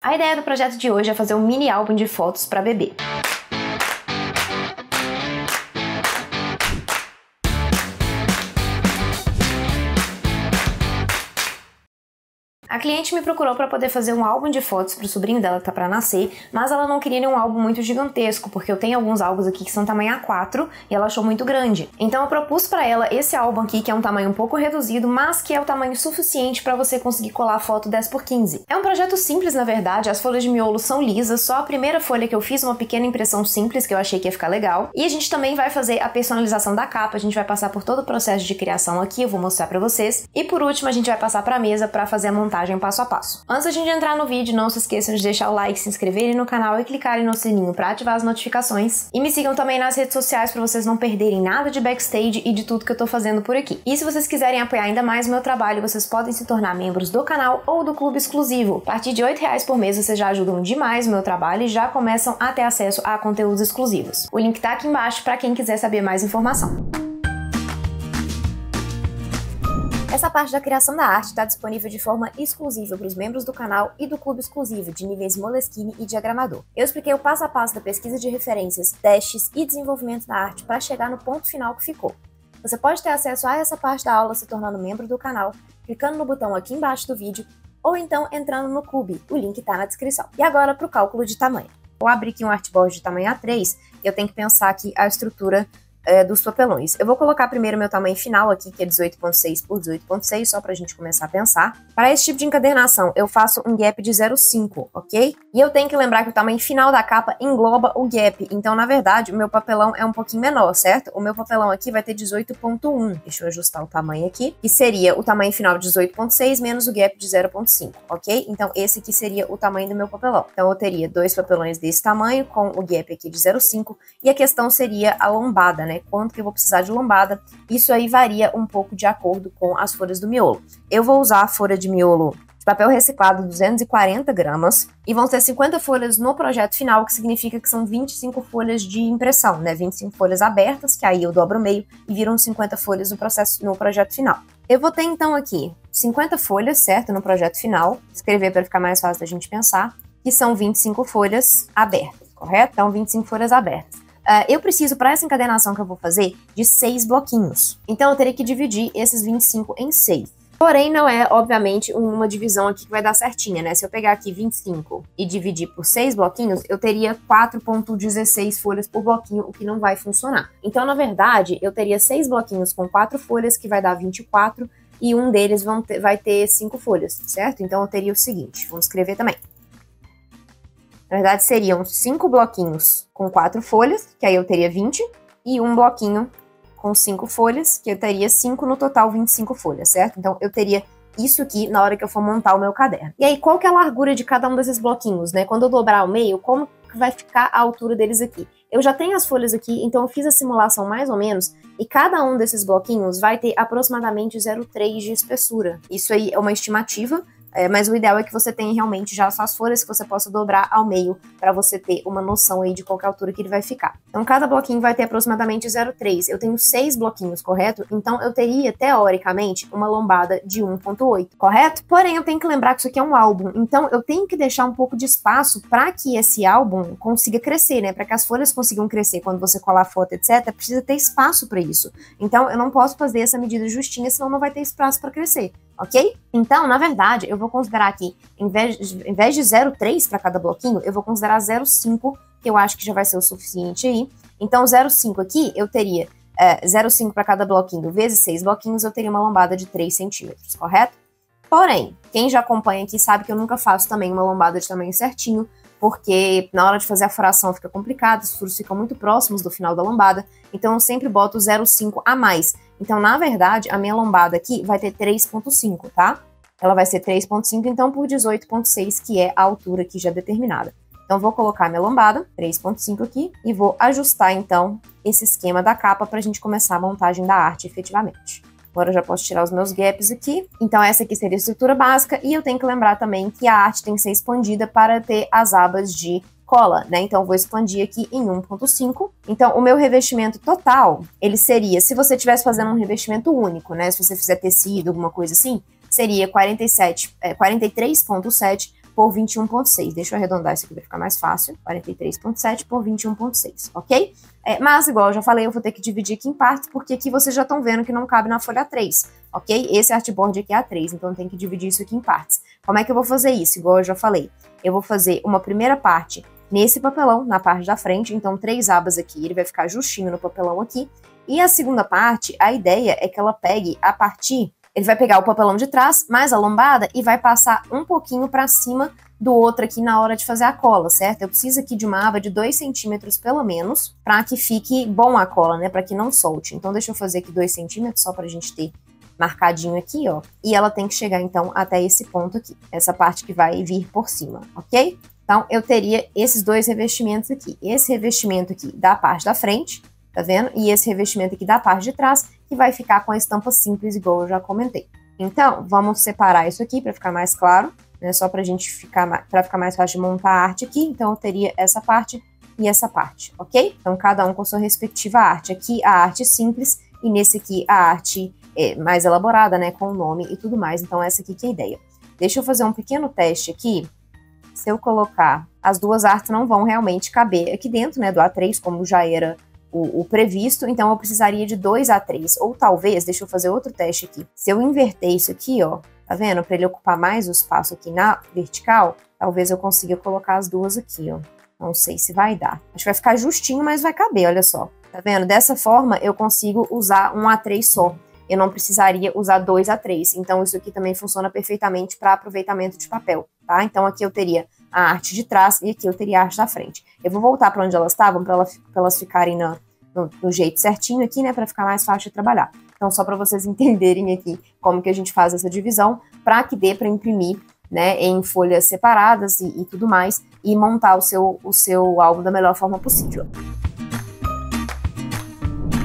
A ideia do projeto de hoje é fazer um mini álbum de fotos para bebê. A cliente me procurou para poder fazer um álbum de fotos para o sobrinho dela que tá para nascer, mas ela não queria nenhum álbum muito gigantesco, porque eu tenho alguns álbuns aqui que são tamanho A4 e ela achou muito grande. Então eu propus para ela esse álbum aqui, que é um tamanho um pouco reduzido, mas que é o tamanho suficiente para você conseguir colar a foto 10x15. É um projeto simples, na verdade, as folhas de miolo são lisas, só a primeira folha que eu fiz uma pequena impressão simples, que eu achei que ia ficar legal. E a gente também vai fazer a personalização da capa, a gente vai passar por todo o processo de criação aqui, eu vou mostrar para vocês. E por último, a gente vai passar para a mesa para fazer a montagem passo a passo. Antes da gente entrar no vídeo, não se esqueçam de deixar o like, se inscreverem no canal e clicarem no sininho para ativar as notificações. E me sigam também nas redes sociais para vocês não perderem nada de backstage e de tudo que eu tô fazendo por aqui. E se vocês quiserem apoiar ainda mais o meu trabalho, vocês podem se tornar membros do canal ou do clube exclusivo. A partir de R$8 por mês vocês já ajudam demais o meu trabalho e já começam a ter acesso a conteúdos exclusivos. O link tá aqui embaixo para quem quiser saber mais informação. Essa parte da criação da arte está disponível de forma exclusiva para os membros do canal e do clube exclusivo de níveis Moleskine e Diagramador. Eu expliquei o passo a passo da pesquisa de referências, testes e desenvolvimento da arte para chegar no ponto final que ficou. Você pode ter acesso a essa parte da aula se tornando membro do canal, clicando no botão aqui embaixo do vídeo, ou então entrando no clube, o link está na descrição. E agora para o cálculo de tamanho. Vou abrir aqui um artboard de tamanho A3 e eu tenho que pensar aqui a estrutura dos papelões. Eu vou colocar primeiro meu tamanho final aqui, que é 18.6 por 18.6, só pra gente começar a pensar. Para esse tipo de encadernação, eu faço um gap de 0,5, ok? E eu tenho que lembrar que o tamanho final da capa engloba o gap, então, na verdade, o meu papelão é um pouquinho menor, certo? O meu papelão aqui vai ter 18.1, deixa eu ajustar o tamanho aqui, que seria o tamanho final de 18.6 menos o gap de 0,5, ok? Então, esse aqui seria o tamanho do meu papelão. Então, eu teria dois papelões desse tamanho, com o gap aqui de 0,5, e a questão seria a lombada, né? Quanto que eu vou precisar de lombada. Isso aí varia um pouco de acordo com as folhas do miolo. Eu vou usar a folha de miolo de papel reciclado 240 gramas e vão ter 50 folhas no projeto final, que significa que são 25 folhas de impressão, né? 25 folhas abertas, que aí eu dobro o meio e viram 50 folhas no projeto final. Eu vou ter então aqui 50 folhas, certo? No projeto final, escrever para ficar mais fácil da gente pensar, que são 25 folhas abertas, correto? Então 25 folhas abertas. Eu preciso, para essa encadernação que eu vou fazer, de 6 bloquinhos. Então, eu teria que dividir esses 25 em 6. Porém, não é, obviamente, uma divisão aqui que vai dar certinha, né? Se eu pegar aqui 25 e dividir por 6 bloquinhos, eu teria 4,16 folhas por bloquinho, o que não vai funcionar. Então, na verdade, eu teria 6 bloquinhos com 4 folhas, que vai dar 24, e um deles vai ter 5 folhas, certo? Então, eu teria o seguinte, vamos escrever também. Na verdade, seriam 5 bloquinhos com 4 folhas, que aí eu teria 20, e um bloquinho com 5 folhas, que eu teria 5, no total 25 folhas, certo? Então, eu teria isso aqui na hora que eu for montar o meu caderno. E aí, qual que é a largura de cada um desses bloquinhos, né? Quando eu dobrar ao meio, como que vai ficar a altura deles aqui? Eu já tenho as folhas aqui, então eu fiz a simulação mais ou menos, e cada um desses bloquinhos vai ter aproximadamente 0,3 de espessura. Isso aí é uma estimativa, mas o ideal é que você tenha realmente já as folhas que você possa dobrar ao meio para você ter uma noção aí de qual que é a altura que ele vai ficar. Então, cada bloquinho vai ter aproximadamente 0,3. Eu tenho 6 bloquinhos, correto? Então, eu teria, teoricamente, uma lombada de 1,8, correto? Porém, eu tenho que lembrar que isso aqui é um álbum, então eu tenho que deixar um pouco de espaço para que esse álbum consiga crescer, né? Para que as folhas consigam crescer quando você colar foto, etc., precisa ter espaço para isso. Então, eu não posso fazer essa medida justinha, senão não vai ter espaço para crescer, ok? Então, na verdade, eu vou considerar aqui, em vez de 0,3 para cada bloquinho, eu vou considerar 0,5, que eu acho que já vai ser o suficiente aí. Então, 0,5 aqui, eu teria 0,5 para cada bloquinho, vezes 6 bloquinhos, eu teria uma lombada de 3 centímetros, correto? Porém, quem já acompanha aqui sabe que eu nunca faço também uma lombada de tamanho certinho, porque na hora de fazer a furação fica complicado, os furos ficam muito próximos do final da lombada, então eu sempre boto 0,5 a mais. Então, na verdade, a minha lombada aqui vai ter 3,5, tá? Ela vai ser 3,5, então, por 18,6, que é a altura aqui já determinada. Então, vou colocar minha lombada, 3,5 aqui, e vou ajustar, então, esse esquema da capa para a gente começar a montagem da arte, efetivamente. Agora eu já posso tirar os meus gaps aqui. Então, essa aqui seria a estrutura básica, e eu tenho que lembrar também que a arte tem que ser expandida para ter as abas de cola, né? Então, eu vou expandir aqui em 1,5. Então, o meu revestimento total, ele seria, se você estivesse fazendo um revestimento único, né? Se você fizer tecido, alguma coisa assim, seria 43,7 por 21,6. Deixa eu arredondar isso aqui para ficar mais fácil. 43,7 por 21,6, ok? Mas, igual eu já falei, eu vou ter que dividir aqui em partes, porque aqui vocês já estão vendo que não cabe na folha A3, ok? Esse artboard aqui é A3, então tem que dividir isso aqui em partes. Como é que eu vou fazer isso? Igual eu já falei, eu vou fazer uma primeira parte nesse papelão, na parte da frente, então 3 abas aqui, ele vai ficar justinho no papelão aqui. E a segunda parte, a ideia é que ela pegue a partir, ele vai pegar o papelão de trás, mais a lombada, e vai passar um pouquinho para cima do outro aqui na hora de fazer a cola, certo? Eu preciso aqui de uma aba de 2 centímetros pelo menos, para que fique bom a cola, né? Para que não solte. Então deixa eu fazer aqui 2 centímetros, só pra gente ter marcadinho aqui, ó. E ela tem que chegar, então, até esse ponto aqui. Essa parte que vai vir por cima, ok? Então, eu teria esses 2 revestimentos aqui. Esse revestimento aqui da parte da frente, tá vendo? E esse revestimento aqui da parte de trás, que vai ficar com a estampa simples, igual eu já comentei. Então, vamos separar isso aqui para ficar mais claro, né? Só pra gente para ficar mais fácil de montar a arte aqui. Então, eu teria essa parte e essa parte, ok? Então, cada um com sua respectiva arte. Aqui, a arte simples, e nesse aqui, a arte mais elaborada, né? Com o nome e tudo mais. Então, essa aqui que é a ideia. Deixa eu fazer um pequeno teste aqui. Se eu colocar, as 2 artes não vão realmente caber aqui dentro, né, do A3, como já era o previsto, então eu precisaria de 2 A3, ou talvez, deixa eu fazer outro teste aqui, se eu inverter isso aqui, ó, tá vendo, para ele ocupar mais o espaço aqui na vertical, talvez eu consiga colocar as 2 aqui, ó, não sei se vai dar, acho que vai ficar justinho, mas vai caber, olha só, tá vendo, dessa forma eu consigo usar um A3 só, eu não precisaria usar 2 A3, então isso aqui também funciona perfeitamente para aproveitamento de papel, tá? Então aqui eu teria a arte de trás e aqui eu teria a arte da frente. Eu vou voltar para onde elas estavam, para elas ficarem no jeito certinho aqui, né, para ficar mais fácil de trabalhar. Então só para vocês entenderem aqui como que a gente faz essa divisão, para que dê para imprimir, né, em folhas separadas e tudo mais, e montar o seu álbum da melhor forma possível.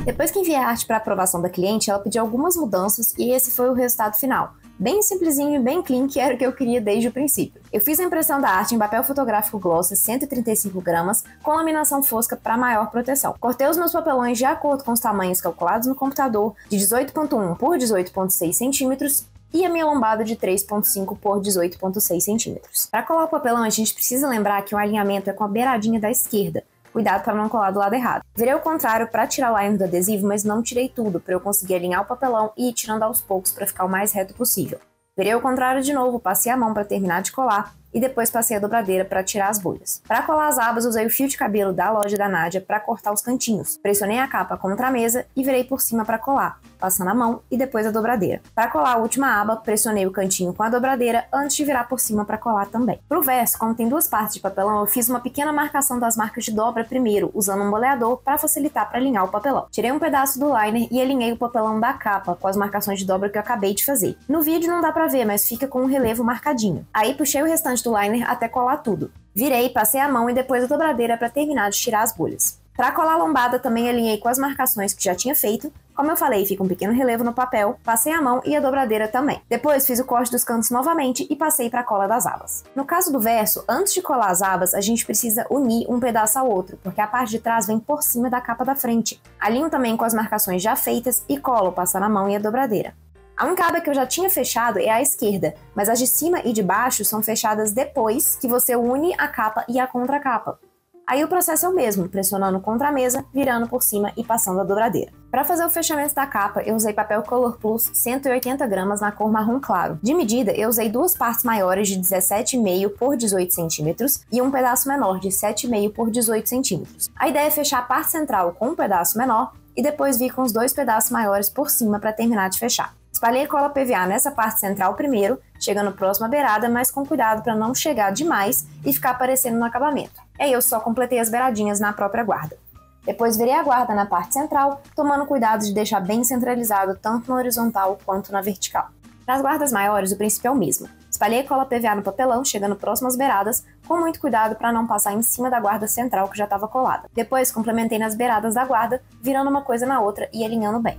Depois que enviei a arte para aprovação da cliente, ela pediu algumas mudanças e esse foi o resultado final. Bem simplesinho e bem clean, que era o que eu queria desde o princípio. Eu fiz a impressão da arte em papel fotográfico gloss 135 gramas, com laminação fosca para maior proteção. Cortei os meus papelões de acordo com os tamanhos calculados no computador, de 18,1 por 18,6 centímetros, e a minha lombada de 3,5 por 18,6 centímetros. Para colar o papelão, a gente precisa lembrar que o alinhamento é com a beiradinha da esquerda. Cuidado para não colar do lado errado. Virei ao contrário para tirar o liner do adesivo, mas não tirei tudo, para eu conseguir alinhar o papelão e ir tirando aos poucos para ficar o mais reto possível. Virei ao contrário de novo, passei a mão para terminar de colar e depois passei a dobradeira para tirar as bolhas. Para colar as abas, usei o fio de cabelo da loja da Nádia para cortar os cantinhos. Pressionei a capa contra a mesa e virei por cima para colar, passando a mão e depois a dobradeira. Para colar a última aba, pressionei o cantinho com a dobradeira antes de virar por cima para colar também. Pro verso, como tem 2 partes de papelão, eu fiz uma pequena marcação das marcas de dobra primeiro, usando um boleador para facilitar para alinhar o papelão. Tirei um pedaço do liner e alinhei o papelão da capa com as marcações de dobra que eu acabei de fazer. No vídeo não dá para ver, mas fica com um relevo marcadinho. Aí puxei o restante do liner até colar tudo. Virei, passei a mão e depois a dobradeira para terminar de tirar as bolhas. Para colar a lombada, também alinhei com as marcações que já tinha feito. Como eu falei, fica um pequeno relevo no papel, passei a mão e a dobradeira também. Depois fiz o corte dos cantos novamente e passei para a cola das abas. No caso do verso, antes de colar as abas, a gente precisa unir um pedaço ao outro, porque a parte de trás vem por cima da capa da frente. Alinho também com as marcações já feitas e colo, passando a mão e a dobradeira. A única aba que eu já tinha fechado é a esquerda, mas as de cima e de baixo são fechadas depois que você une a capa e a contracapa. Aí o processo é o mesmo, pressionando contra a mesa, virando por cima e passando a dobradeira. Para fazer o fechamento da capa, eu usei papel Color Plus 180 gramas na cor marrom claro. De medida, eu usei 2 partes maiores de 17,5 por 18 centímetros e um pedaço menor de 7,5 por 18 centímetros. A ideia é fechar a parte central com um pedaço menor e depois vir com os 2 pedaços maiores por cima para terminar de fechar. Espalhei cola PVA nessa parte central primeiro, chegando próximo à beirada, mas com cuidado para não chegar demais e ficar aparecendo no acabamento. E aí eu só completei as beiradinhas na própria guarda. Depois virei a guarda na parte central, tomando cuidado de deixar bem centralizado tanto na horizontal quanto na vertical. Para as guardas maiores, o princípio é o mesmo. Espalhei cola PVA no papelão, chegando próximo às beiradas, com muito cuidado para não passar em cima da guarda central que já estava colada. Depois complementei nas beiradas da guarda, virando uma coisa na outra e alinhando bem.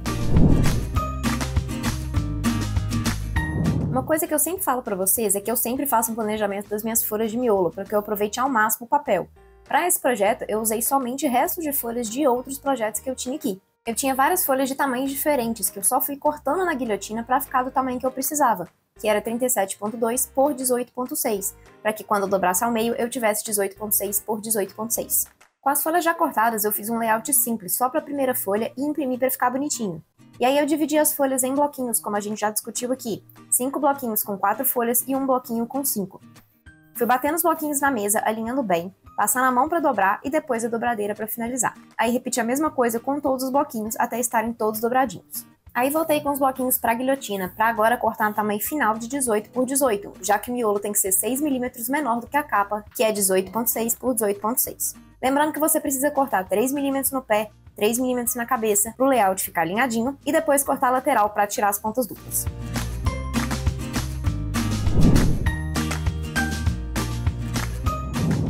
Uma coisa que eu sempre falo pra vocês é que eu sempre faço um planejamento das minhas folhas de miolo, para que eu aproveite ao máximo o papel. Para esse projeto, eu usei somente restos de folhas de outros projetos que eu tinha aqui. Eu tinha várias folhas de tamanhos diferentes, que eu só fui cortando na guilhotina para ficar do tamanho que eu precisava. que era 37,2 por 18,6, para que quando eu dobrasse ao meio eu tivesse 18,6 por 18,6. Com as folhas já cortadas, eu fiz um layout simples só para a primeira folha e imprimi para ficar bonitinho. E aí eu dividi as folhas em bloquinhos, como a gente já discutiu aqui. 5 bloquinhos com 4 folhas e um bloquinho com 5. Fui batendo os bloquinhos na mesa, alinhando bem, passando a mão para dobrar e depois a dobradeira para finalizar. Aí repeti a mesma coisa com todos os bloquinhos até estarem todos dobradinhos. Aí voltei com os bloquinhos para guilhotina, para agora cortar no tamanho final de 18 por 18, já que o miolo tem que ser 6 mm menor do que a capa, que é 18,6 por 18,6. Lembrando que você precisa cortar 3 mm no pé, 3 mm na cabeça, para o layout ficar alinhadinho, e depois cortar a lateral para tirar as pontas duplas.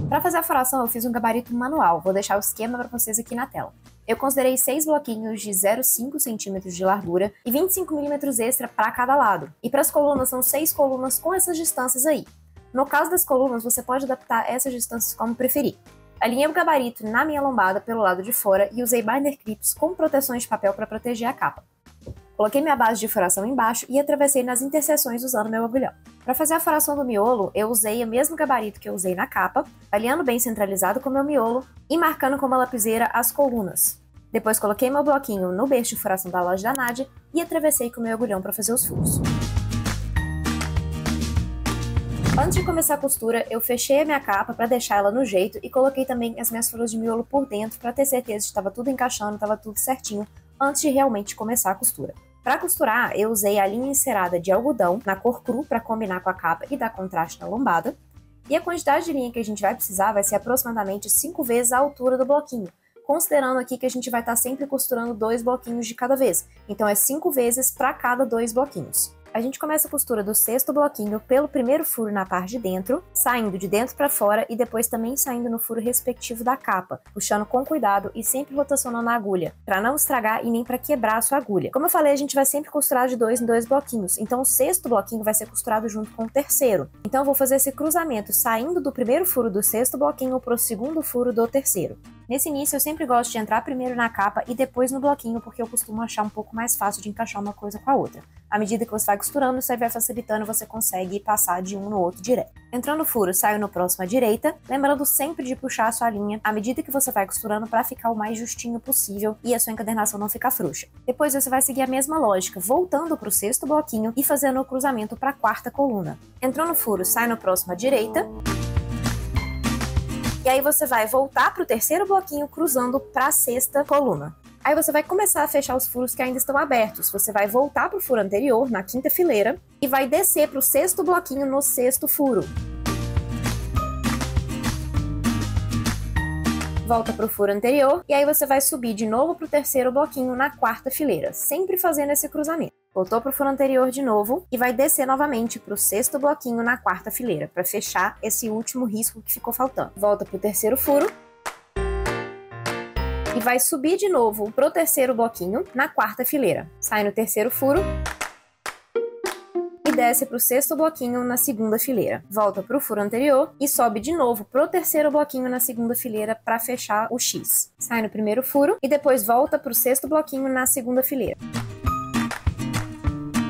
Para fazer a furação, eu fiz um gabarito manual, vou deixar o esquema para vocês aqui na tela. Eu considerei 6 bloquinhos de 0,5 cm de largura e 25 mm extra para cada lado. E para as colunas, são 6 colunas com essas distâncias aí. No caso das colunas, você pode adaptar essas distâncias como preferir. Alinhei o gabarito na minha lombada pelo lado de fora e usei binder clips com proteções de papel para proteger a capa. Coloquei minha base de furação embaixo e atravessei nas interseções usando meu agulhão. Para fazer a furação do miolo, eu usei o mesmo gabarito que eu usei na capa, alinhando bem centralizado com meu miolo e marcando com uma lapiseira as colunas. Depois coloquei meu bloquinho no beiço de furação da loja da Nádia e atravessei com meu agulhão para fazer os furos. Antes de começar a costura, eu fechei a minha capa para deixar ela no jeito e coloquei também as minhas furas de miolo por dentro para ter certeza de que estava tudo encaixando, estava tudo certinho, antes de realmente começar a costura. Para costurar, eu usei a linha encerada de algodão na cor cru para combinar com a capa e dar contraste na lombada. E a quantidade de linha que a gente vai precisar vai ser aproximadamente 5 vezes a altura do bloquinho, considerando aqui que a gente vai estar sempre costurando 2 bloquinhos de cada vez. Então é 5 vezes para cada 2 bloquinhos. A gente começa a costura do 6º bloquinho pelo primeiro furo na parte de dentro, saindo de dentro para fora e depois também saindo no furo respectivo da capa, puxando com cuidado e sempre rotacionando a agulha, para não estragar e nem para quebrar a sua agulha. Como eu falei, a gente vai sempre costurar de 2 em 2 bloquinhos, então o 6º bloquinho vai ser costurado junto com o 3º. Então eu vou fazer esse cruzamento saindo do primeiro furo do 6º bloquinho para o 2º furo do 3º. Nesse início eu sempre gosto de entrar primeiro na capa e depois no bloquinho, porque eu costumo achar um pouco mais fácil de encaixar uma coisa com a outra. À medida que você vai costurando, isso aí vai facilitando, você consegue passar de um no outro direto. Entrando no furo, saio no próximo à direita, lembrando sempre de puxar a sua linha à medida que você vai costurando para ficar o mais justinho possível e a sua encadernação não ficar frouxa. Depois você vai seguir a mesma lógica, voltando para o 6º bloquinho e fazendo o cruzamento para a 4ª coluna. Entrou no furo, sai no próximo à direita. E aí você vai voltar para o 3º bloquinho cruzando para a 6ª coluna. Aí você vai começar a fechar os furos que ainda estão abertos. Você vai voltar para o furo anterior, na 5ª fileira, e vai descer para o 6º bloquinho no 6º furo. Volta para o furo anterior, e aí você vai subir de novo para o 3º bloquinho na 4ª fileira, sempre fazendo esse cruzamento. Voltou para o furo anterior de novo e vai descer novamente para o 6º bloquinho na 4ª fileira, para fechar esse último risco que ficou faltando. Volta para o 3º furo. E vai subir de novo pro 3º bloquinho na 4ª fileira. Sai no 3º furo e desce pro 6º bloquinho na 2ª fileira. Volta pro furo anterior e sobe de novo pro 3º bloquinho na 2ª fileira para fechar o X. Sai no 1º furo e depois volta pro 6º bloquinho na 2ª fileira.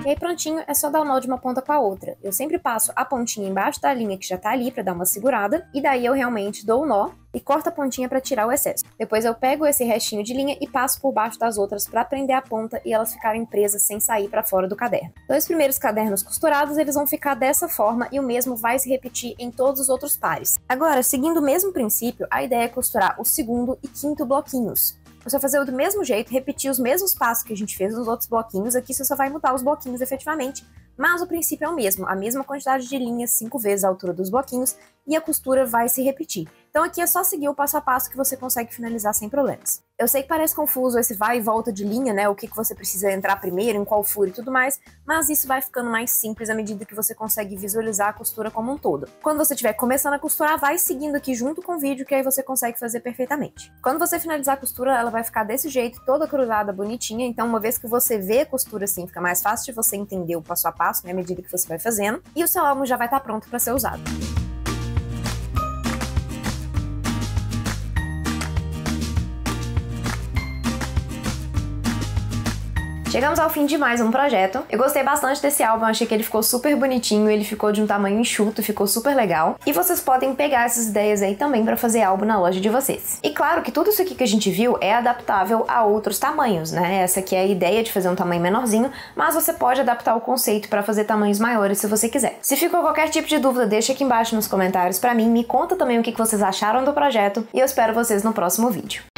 E aí prontinho, é só dar o nó de uma ponta com a outra. Eu sempre passo a pontinha embaixo da linha que já tá ali pra dar uma segurada, e daí eu realmente dou o nó e corto a pontinha pra tirar o excesso. Depois eu pego esse restinho de linha e passo por baixo das outras pra prender a ponta e elas ficarem presas sem sair pra fora do caderno. Então os primeiros cadernos costurados, eles vão ficar dessa forma e o mesmo vai se repetir em todos os outros pares. Agora, seguindo o mesmo princípio, a ideia é costurar o 2º e 5º bloquinhos. Você vai fazer do mesmo jeito, repetir os mesmos passos que a gente fez nos outros bloquinhos. Aqui você só vai mudar os bloquinhos efetivamente, mas o princípio é o mesmo, a mesma quantidade de linhas, 5 vezes a altura dos bloquinhos, e a costura vai se repetir. Então aqui é só seguir o passo a passo que você consegue finalizar sem problemas. Eu sei que parece confuso esse vai e volta de linha, né, o que você precisa entrar primeiro, em qual furo e tudo mais, mas isso vai ficando mais simples à medida que você consegue visualizar a costura como um todo. Quando você estiver começando a costurar, vai seguindo aqui junto com o vídeo, que aí você consegue fazer perfeitamente. Quando você finalizar a costura, ela vai ficar desse jeito, toda cruzada, bonitinha, então uma vez que você vê a costura assim, fica mais fácil de você entender o passo a passo, né, à medida que você vai fazendo, e o seu álbum já vai estar pronto para ser usado. Chegamos ao fim de mais um projeto. Eu gostei bastante desse álbum, achei que ele ficou super bonitinho, ele ficou de um tamanho enxuto, ficou super legal. E vocês podem pegar essas ideias aí também pra fazer álbum na loja de vocês. E claro que tudo isso aqui que a gente viu é adaptável a outros tamanhos, né? Essa aqui é a ideia de fazer um tamanho menorzinho, mas você pode adaptar o conceito pra fazer tamanhos maiores se você quiser. Se ficou qualquer tipo de dúvida, deixa aqui embaixo nos comentários pra mim, me conta também o que vocês acharam do projeto e eu espero vocês no próximo vídeo.